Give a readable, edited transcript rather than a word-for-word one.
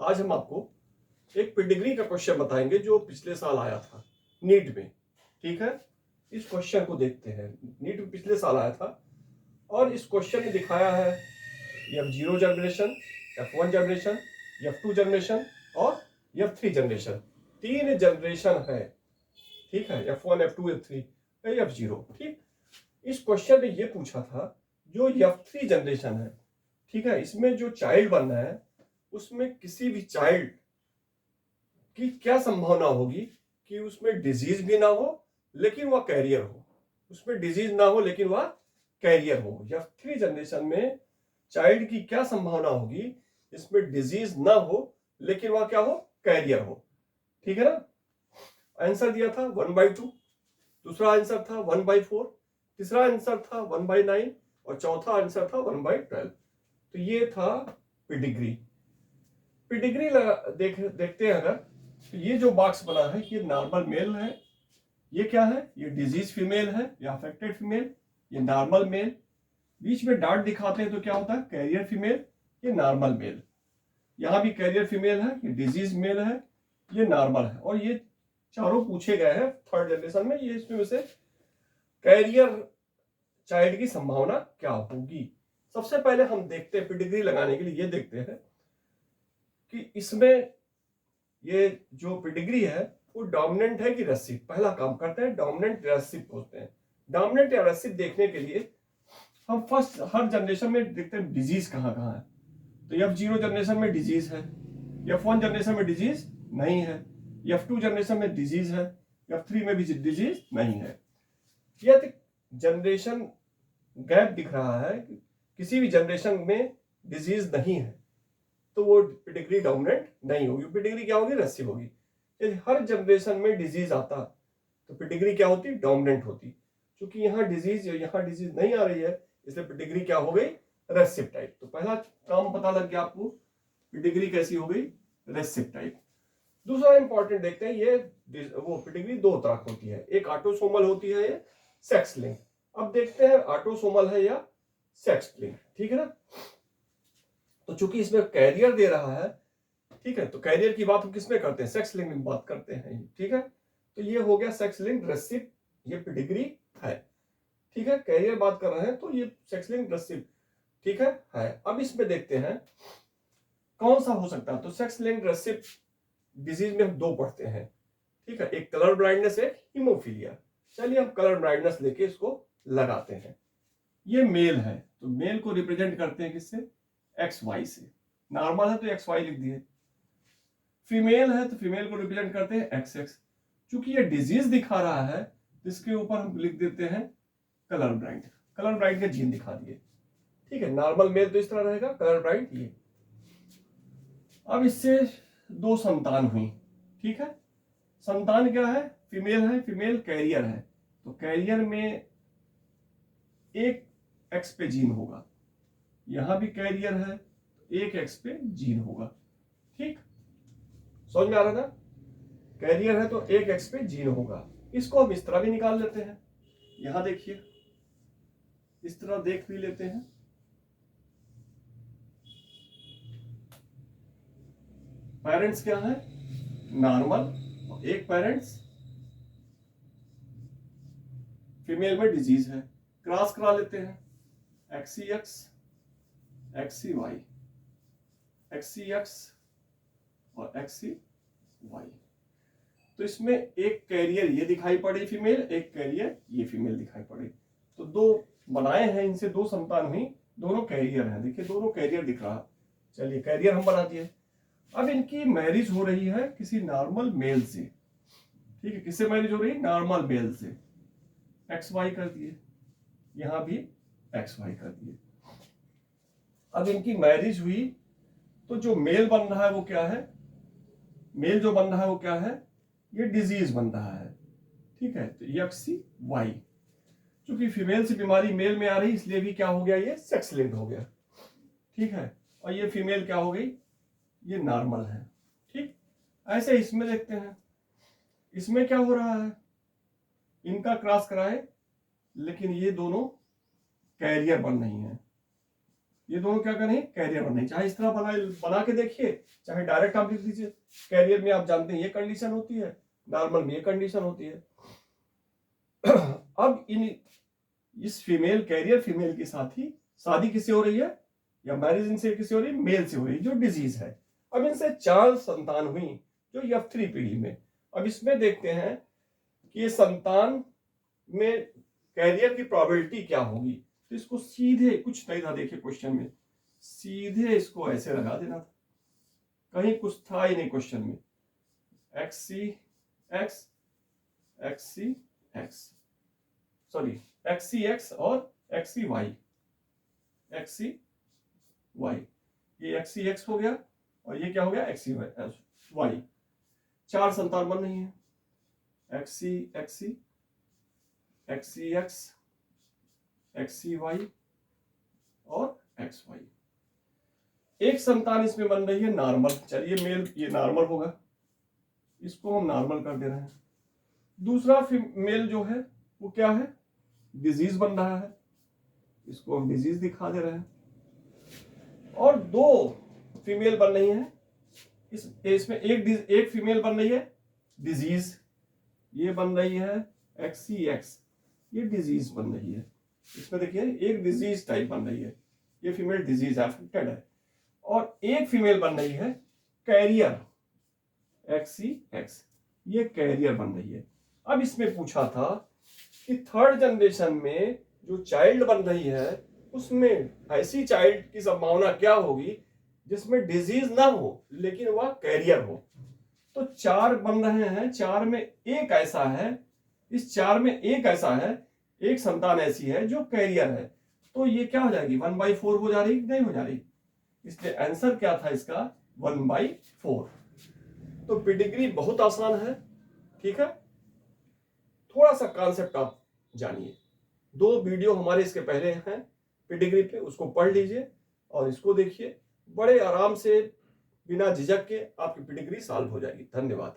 आज हम आपको एक पेडिग्री का क्वेश्चन बताएंगे जो पिछले साल आया था नीट में। ठीक है, इस क्वेश्चन को देखते हैं। नीट में पिछले साल आया था और इस क्वेश्चन में दिखाया है F0 generation, F1 generation, F2 generation और F3 जनरेशन। 3 जनरेशन है। ठीक है, F1, F2, F3, F0। ठीक, इस क्वेश्चन में ये पूछा था जो F3 जनरेशन है, ठीक है, इसमें जो चाइल्ड बन रहा है उसमें किसी भी चाइल्ड की क्या संभावना होगी कि उसमें डिजीज भी ना हो लेकिन वह कैरियर हो, उसमें डिजीज ना हो लेकिन वह कैरियर हो। F3 जनरेशन में चाइल्ड की क्या संभावना होगी, इसमें डिजीज ना हो लेकिन वह क्या हो, कैरियर हो। ठीक है ना। आंसर दिया था 1/2, दूसरा आंसर था 1/4, तीसरा आंसर था 1/9 और चौथा आंसर था 1/12। तो ये था पेडिग्री। पेडिग्री देखते हैं अगर, तो ये जो बॉक्स बना है ये नॉर्मल मेल है, ये क्या है, ये डिजीज फीमेल है या अफेक्टेड फीमेल, ये नॉर्मल मेल। बीच में डॉट दिखाते हैं तो क्या होता है, कैरियर फीमेल, ये नॉर्मल मेल। यहां भी कैरियर फीमेल है, ये डिजीज मेल है, ये नॉर्मल है। और ये चारों पूछे गए हैं थर्ड जनरेशन में, ये इसमें से कैरियर चाइल्ड की संभावना क्या होगी। सबसे पहले हम देखते हैं पेडिग्री लगाने के लिए, ये देखते हैं कि इसमें ये जो पेडिग्री है वो डोमिनेंट है कि रेसिव। पहला काम करते हैं डोमिनेंट रेसिव पूछते हैं। डोमिनेंट या रेसिव देखने के लिए हम फर्स्ट हर जनरेशन में देखते हैं डिजीज कहां कहां है। तो F0 जनरेशन में डिजीज है, F1 जनरेशन में डिजीज नहीं है, F2 जनरेशन में डिजीज है, F3 में भी डिजीज नहीं है। यदि जनरेशन गैप दिख रहा है, किसी भी जनरेशन में डिजीज नहीं है, तो वो पेडिग्री डोमिनेंट नहीं होगी। पेडिग्री क्या होगी, रेसिव होगी। यदि हर जनरेशन में डिजीज आता तो पेडिग्री क्या होती, डोमिनेंट होती। क्योंकि यहाँ डिजीज नहीं आ रही है, इसलिए पेडिग्री क्या हो गई, रेसिव टाइप। तो पहला काम पता लग गया आपको, पेडिग्री कैसी हो गई, रेसिव टाइप। दूसरा इंपॉर्टेंट देखते हैं, ये वो पेडिग्री दो तरह की होती है, एक ऑटोसोमल होती है, ये सेक्स लिंक। अब देखते हैं ऑटोसोमल है या सेक्स लिंक। ठीक है ना। तो चूंकि इसमें कैरियर दे रहा है, ठीक है, तो कैरियर की बात हम किसमें करते हैं, सेक्स लिंक में बात करते हैं। ठीक है, तो ये हो गया सेक्स लिंक रेसिव, ये पेडिग्री है। ठीक है, कैरियर बात कर रहे हैं तो ये सेक्स लिंक रेसिव, ठीक है। अब इसमें देखते हैं कौन सा हो सकता है। तो सेक्स लिंक रेसिव डिजीज में हम दो पढ़ते हैं, ठीक है, एक कलर ब्लाइंडनेस, एक हीमोफीलिया। चलिए हम कलर ब्लाइंडनेस लेके इसको लगाते हैं। ये मेल है तो मेल को रिप्रेजेंट करते हैं किससे, XY से। नॉर्मल है तो XY लिख दिए। फीमेल है तो फीमेल को रिप्रेजेंट करते हैं XX। चूंकि ये डिजीज दिखा रहा है तो इसके ऊपर हम लिख देते हैं कलर ब्लाइंड। कलर ब्लाइंड के जीन दिखा दिए। ठीक है, नॉर्मल मेल तो इस तरह रहेगा, कलर ब्लाइंड ये। अब इससे दो संतान हुई। ठीक है, संतान क्या है, फीमेल है, फीमेल कैरियर है, तो कैरियर में एक X पे जीन होगा, यहां भी कैरियर है तो एक X पे जीन होगा। ठीक, समझ में आ रहा था, कैरियर है तो एक X पे जीन होगा। इसको हम इस तरह भी निकाल लेते हैं, यहां देखिए इस तरह देख भी लेते हैं। पेरेंट्स क्या है, नॉर्मल, और एक पेरेंट्स फीमेल में डिजीज है। क्रॉस करा लेते हैं, XCX, XCY, XCX और XCY। तो इसमें एक कैरियर ये दिखाई पड़ी फीमेल, एक कैरियर ये फीमेल दिखाई पड़ी। तो दो बनाए हैं, इनसे दो संतान हुई, दोनों कैरियर हैं। देखिए दोनों कैरियर दिख रहा। चलिए कैरियर हम बना दिए। अब इनकी मैरिज हो रही है किसी नॉर्मल मेल से। ठीक है, किससे मैरिज हो रही है, नॉर्मल मेल से। XY कर दिए, यहां भी XY कर दिए। अब इनकी मैरिज हुई तो जो मेल बन रहा है वो क्या है, मेल जो बन रहा है वो क्या है, ये डिजीज बन रहा है। ठीक है, तो XCY। चूंकि फीमेल से बीमारी मेल में आ रही इसलिए भी क्या हो गया, ये सेक्स लिंक्ड हो गया। ठीक है, और ये फीमेल क्या हो गई, ये नॉर्मल है। ठीक, ऐसे इसमें देखते हैं, इसमें क्या हो रहा है, इनका क्रॉस कराए लेकिन ये दोनों कैरियर बन रही हैं, ये दोनों क्या करेंगे, कैरियर बनेंगे। चाहे इस तरह बना के देखिए, चाहे डायरेक्ट आप लिख दीजिए। कैरियर में आप जानते हैं ये कंडीशन होती है, नॉर्मल में ये कंडीशन होती है। अब इस फीमेल कैरियर फीमेल के साथ ही शादी किससे हो रही है, या मैरिज इनसे किससे हो रही है, मेल से हो रही है, जो डिजीज है। अब इनसे 4 संतान हुई जो F3 पीढ़ी में। अब इसमें देखते हैं कि ये संतान में कैरियर की प्रोबेबिलिटी क्या होगी। तो इसको सीधे कुछ नहीं था, देखिए क्वेश्चन में सीधे इसको ऐसे लगा देना था, कहीं कुछ था ही नहीं क्वेश्चन में। XCX और XCY, ये XCX हो गया और ये क्या हो गया, XCY। 4 संतान बन रही है, XCX, XCY और XY। एक संतान इसमें बन रही है नॉर्मल, चलिए मेल ये नॉर्मल होगा, इसको हम नॉर्मल कर दे रहे हैं। दूसरा फीमेल जो है वो क्या है, डिजीज बन रहा है, इसको हम डिजीज दिखा दे रहे हैं। और 2 फीमेल बन रही है, इसमें एक फीमेल बन रही है डिजीज, ये बन रही है XCX, ये डिजीज बन रही है। इसमें देखिए एक डिजीज टाइप बन रही है, ये फीमेल डिजीज अफेक्टेड है। और एक फीमेल बन रही है कैरियर XCX, ये कैरियर बन रही है। अब इसमें पूछा था कि 3rd जनरेशन में जो चाइल्ड बन रही है उसमें ऐसी चाइल्ड की संभावना क्या होगी जिसमें डिजीज ना हो लेकिन वह कैरियर हो। तो 4 बन रहे हैं, 4 में एक ऐसा है, इस 4 में एक ऐसा है, एक संतान ऐसी है जो कैरियर है। तो ये क्या हो जाएगी, 1/4 हो जा रही, नहीं हो जा रही। इसलिए आंसर क्या था इसका, 1/4। तो पेडिग्री बहुत आसान है, ठीक है। थोड़ा सा कॉन्सेप्ट आप जानिए, 2 वीडियो हमारे इसके पहले हैं पेडिग्री पे, उसको पढ़ लीजिए और इसको देखिए, बड़े आराम से बिना झिझक के आपकी पेडिग्री सॉल्व हो जाएगी। धन्यवाद।